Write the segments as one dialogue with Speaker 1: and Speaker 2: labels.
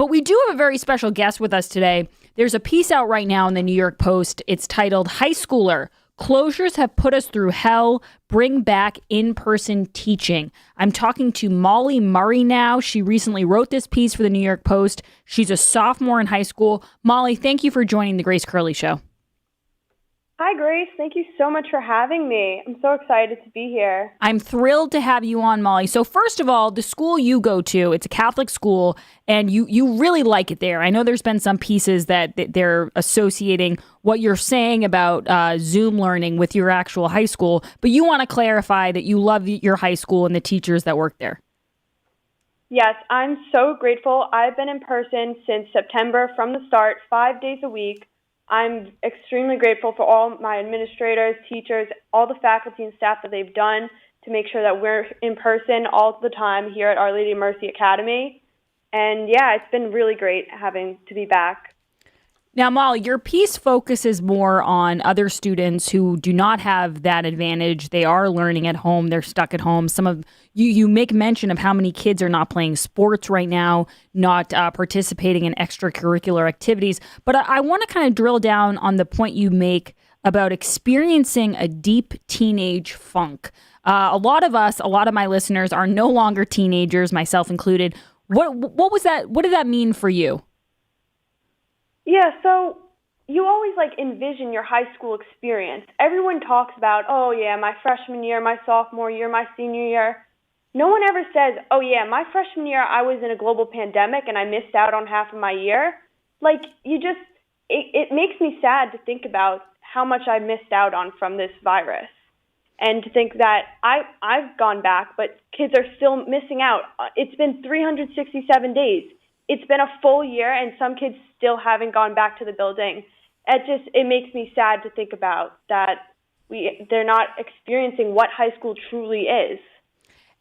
Speaker 1: But we do have a very special guest with us today. There's a piece out right now in the New York Post. It's titled High Schooler, Closures Have Put Us Through Hell, Bring Back In-Person Teaching. I'm talking to Mollie Murray now. She recently wrote this piece for the New York Post. She's a sophomore in high school. Mollie, thank you for joining the Grace Curley Show.
Speaker 2: Hi, Grace. Thank you so much for having me. I'm so excited to be here.
Speaker 1: I'm thrilled to have you on, Mollie. So first of all, the school you go to, it's a Catholic school, and you really like it there. I know there's been some pieces that they're associating what you're saying about Zoom learning with your actual high school, but you want to clarify that you love your high school and the teachers that work there.
Speaker 2: Yes, I'm so grateful. I've been in person since September from the start, 5 days a week. I'm extremely grateful for all my administrators, teachers, all the faculty and staff that they've done to make sure that we're in person all the time here at Our Lady of Mercy Academy. And yeah, it's been really great having to be back.
Speaker 1: Now, Mollie, your piece focuses more on other students who do not have that advantage. They are learning at home. They're stuck at home. Some of you make mention of how many kids are not playing sports right now, not participating in extracurricular activities. But I want to kind of drill down on the point you make about experiencing a deep teenage funk. A lot of my listeners are no longer teenagers, myself included. What was that? What did that mean for you?
Speaker 2: Yeah, so you always envision your high school experience. Everyone talks about, oh yeah, my freshman year, my sophomore year, my senior year. No one ever says, oh yeah, my freshman year I was in a global pandemic and I missed out on half of my year. It makes me sad to think about how much I missed out on from this virus. And to think that I've gone back, but kids are still missing out. It's been 367 days. It's been a full year, and some kids still haven't gone back to the building. It makes me sad to think about that they're not experiencing what high school truly is.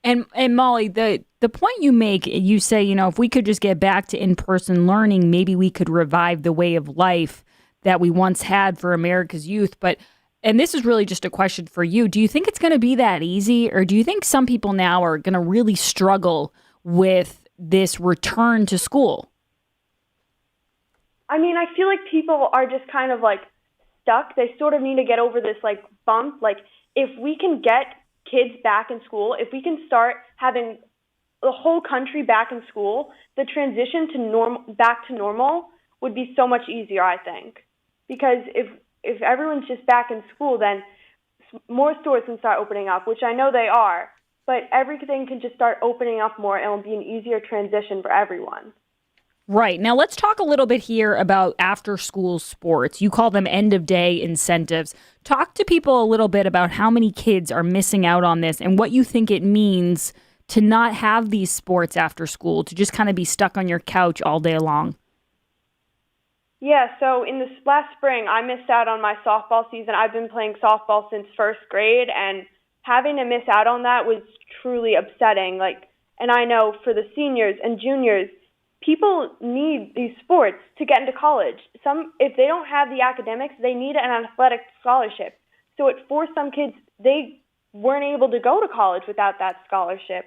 Speaker 1: And Mollie, the point you make, you say, if we could just get back to in-person learning, maybe we could revive the way of life that we once had for America's youth. And this is really just a question for you. Do you think it's going to be that easy, or do you think some people now are going to really struggle with this return to school?
Speaker 2: I mean, I feel like people are just kind of stuck. They sort of need to get over this bump. If we can get kids back in school, if we can start having the whole country back in school, the transition to back to normal would be so much easier, I think. Because if everyone's just back in school, then more stores can start opening up, which I know they are. But everything can just start opening up more, and it'll be an easier transition for everyone.
Speaker 1: Right. Now, let's talk a little bit here about after-school sports. You call them end-of-day incentives. Talk to people a little bit about how many kids are missing out on this and what you think it means to not have these sports after school, to just kind of be stuck on your couch all day long.
Speaker 2: Yeah, so in this last spring, I missed out on my softball season. I've been playing softball since first grade, and having to miss out on that was truly upsetting. And I know for the seniors and juniors, people need these sports to get into college. If they don't have the academics, they need an athletic scholarship. So for some kids, they weren't able to go to college without that scholarship.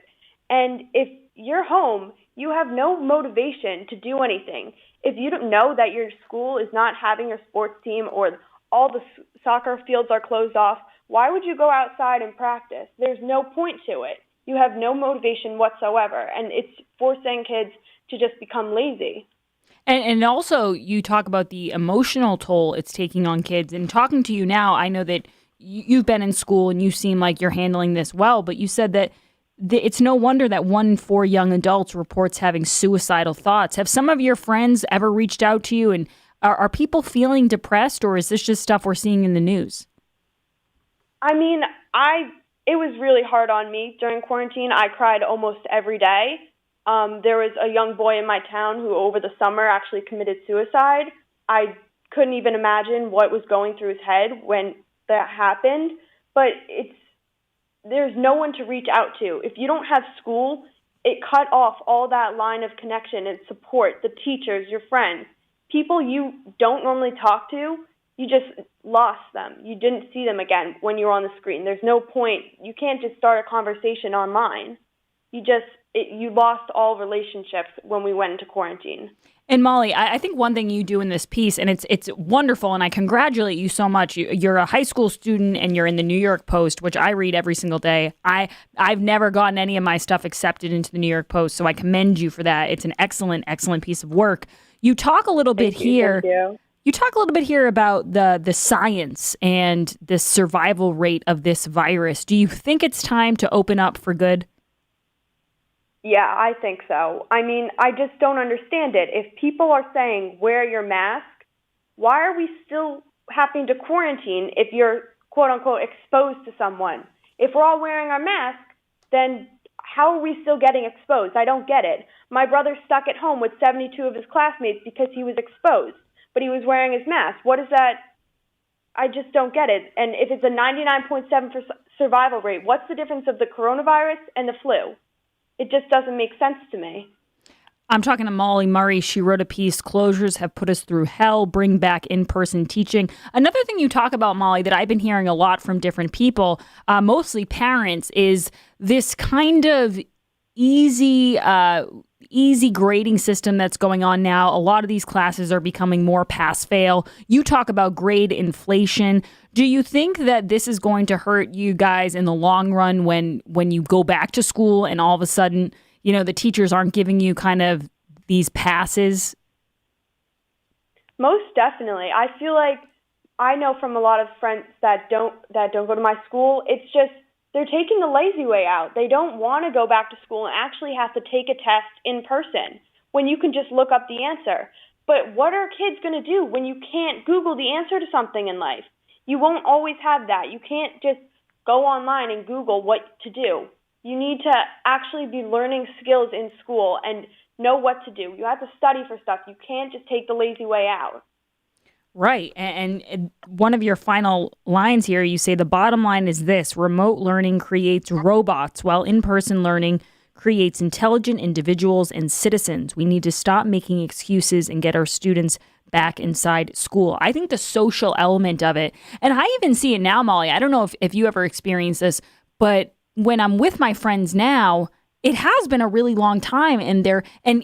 Speaker 2: And if you're home, you have no motivation to do anything. If you don't know that your school is not having your sports team, or all the soccer fields are closed off, why would you go outside and practice? There's no point to it. You have no motivation whatsoever, and it's forcing kids to just become lazy.
Speaker 1: And also, you talk about the emotional toll it's taking on kids. And talking to you now, I know that you've been in school and you seem like you're handling this well, but you said that it's no wonder that 1 in 4 young adults reports having suicidal thoughts. Have some of your friends ever reached out to you, and are people feeling depressed, or is this just stuff we're seeing in the news?
Speaker 2: I mean, it was really hard on me during quarantine. I cried almost every day. There was a young boy in my town who over the summer actually committed suicide. I couldn't even imagine what was going through his head when that happened. But there's no one to reach out to. If you don't have school, it cut off all that line of connection and support, the teachers, your friends, people you don't normally talk to. You just lost them. You didn't see them again when you were on the screen. There's no point. You can't just start a conversation online. You just you lost all relationships when we went into quarantine.
Speaker 1: And Mollie, I think one thing you do in this piece, and it's wonderful, and I congratulate you so much. You're a high school student, and you're in the New York Post, which I read every single day. I've never gotten any of my stuff accepted into the New York Post, so I commend you for that. It's an excellent, excellent piece of work. You talk a little bit here. You talk a little bit here about the science and the survival rate of this virus. Do you think it's time to open up for good?
Speaker 2: Yeah, I think so. I mean, I just don't understand it. If people are saying wear your mask, why are we still having to quarantine if you're quote unquote exposed to someone? If we're all wearing our mask, then how are we still getting exposed? I don't get it. My brother's stuck at home with 72 of his classmates because he was exposed, but he was wearing his mask. What is that? I just don't get it. And if it's a 99.7% survival rate, what's the difference of the coronavirus and the flu? It just doesn't make sense to me.
Speaker 1: I'm talking to Mollie Murray. She wrote a piece, Closures Have Put Us Through Hell, Bring Back In-Person Teaching. Another thing you talk about, Mollie, that I've been hearing a lot from different people, mostly parents, is this kind of easy grading system that's going on now. A lot of these classes are becoming more pass-fail. You talk about grade inflation. Do you think that this is going to hurt you guys in the long run when you go back to school and all of a sudden, the teachers aren't giving you kind of these passes?
Speaker 2: Most definitely. I feel like I know from a lot of friends that don't go to my school, it's just they're taking the lazy way out. They don't want to go back to school and actually have to take a test in person when you can just look up the answer. But what are kids going to do when you can't Google the answer to something in life? You won't always have that. You can't just go online and Google what to do. You need to actually be learning skills in school and know what to do. You have to study for stuff. You can't just take the lazy way out.
Speaker 1: Right. And one of your final lines here, you say the bottom line is this: remote learning creates robots while in-person learning creates intelligent individuals and citizens. We need to stop making excuses and get our students back inside school. I think the social element of it, and I even see it now, Mollie, I don't know if you ever experienced this, but when I'm with my friends now, it has been a really long time and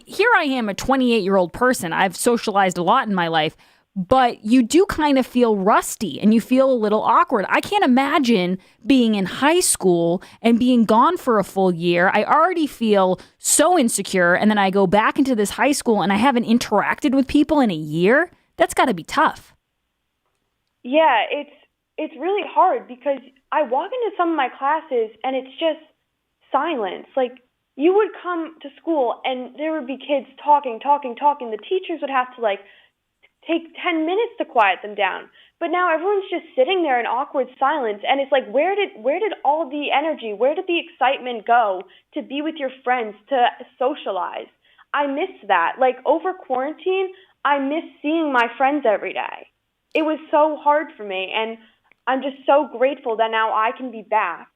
Speaker 1: here I am, a 28-year-old person. I've socialized a lot in my life, but you do kind of feel rusty and you feel a little awkward. I can't imagine being in high school and being gone for a full year. I already feel so insecure, and then I go back into this high school and I haven't interacted with people in a year. That's got to be tough.
Speaker 2: Yeah, it's really hard because I walk into some of my classes and it's just silence. Like, you would come to school and there would be kids talking. The teachers would have to take 10 minutes to quiet them down. But now everyone's just sitting there in awkward silence, and it's like, where did all the energy, where did the excitement go to be with your friends, to socialize? I miss that. Over quarantine, I miss seeing my friends every day. It was so hard for me, and I'm just so grateful that now I can be back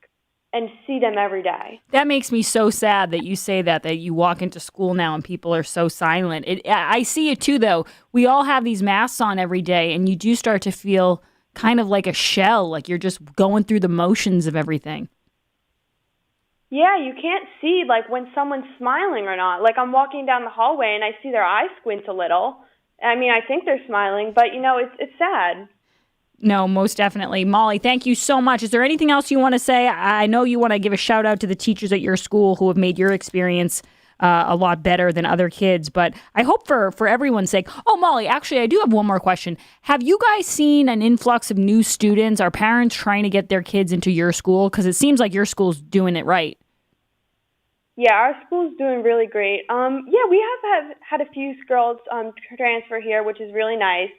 Speaker 2: and see them every day.
Speaker 1: That makes me so sad that you say that you walk into school now and people are so silent. I see it too, though. We all have these masks on every day, and you do start to feel kind of like a shell, like you're just going through the motions of everything.
Speaker 2: Yeah, you can't see when someone's smiling or not. I'm walking down the hallway and I see their eyes squint a little. I mean, I think they're smiling, but it's sad.
Speaker 1: No, most definitely. Mollie, thank you so much. Is there anything else you want to say? I know you want to give a shout out to the teachers at your school who have made your experience a lot better than other kids, but I hope for everyone's sake. Oh, Mollie, actually, I do have one more question. Have you guys seen an influx of new students? Are parents trying to get their kids into your school? Because it seems like your school's doing it right.
Speaker 2: Yeah, our school's doing really great. Yeah, we have had a few girls transfer here, which is really nice.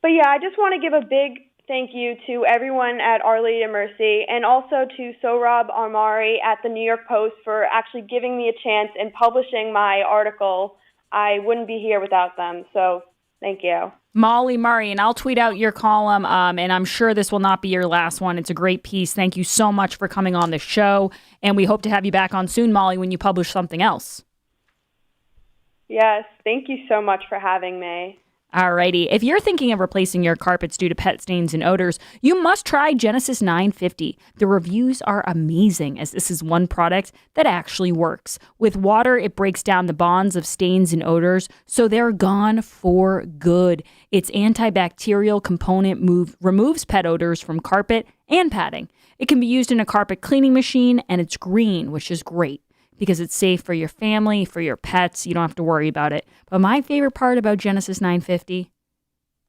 Speaker 2: But yeah, I just want to give a big thank you to everyone at Our Lady of Mercy, and also to Sohrab Armari at the New York Post for actually giving me a chance and publishing my article. I wouldn't be here without them, so thank you.
Speaker 1: Mollie Murray, and I'll tweet out your column, and I'm sure this will not be your last one. It's a great piece. Thank you so much for coming on the show, and we hope to have you back on soon, Mollie, when you publish something else.
Speaker 2: Yes, thank you so much for having me.
Speaker 1: Alrighty, if you're thinking of replacing your carpets due to pet stains and odors, you must try Genesis 950. The reviews are amazing, as this is one product that actually works. With water, it breaks down the bonds of stains and odors, so they're gone for good. Its antibacterial component removes pet odors from carpet and padding. It can be used in a carpet cleaning machine, and it's green, which is great, because it's safe for your family, for your pets. You don't have to worry about it. But my favorite part about Genesis 950,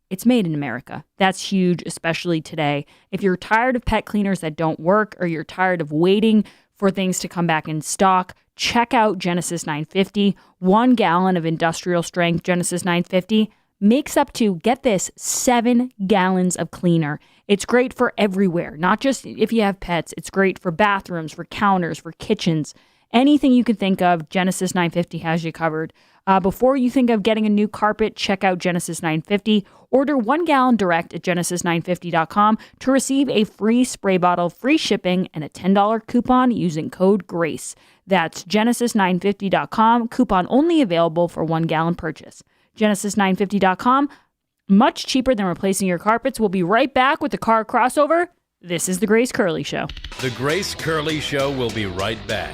Speaker 1: it's made in America. That's huge, especially today. If you're tired of pet cleaners that don't work, or you're tired of waiting for things to come back in stock, check out Genesis 950. 1 gallon of industrial strength Genesis 950 makes up to, get this, 7 gallons of cleaner. It's great for everywhere, not just if you have pets. It's great for bathrooms, for counters, for kitchens. Anything you can think of, Genesis 950 has you covered. Before you think of getting a new carpet, check out Genesis 950. Order 1 gallon direct at genesis950.com to receive a free spray bottle, free shipping, and a $10 coupon using code GRACE. That's genesis950.com. Coupon only available for 1 gallon purchase. Genesis950.com. Much cheaper than replacing your carpets. We'll be right back with the car crossover. This is The Grace Curley Show.
Speaker 3: The Grace Curley Show will be right back.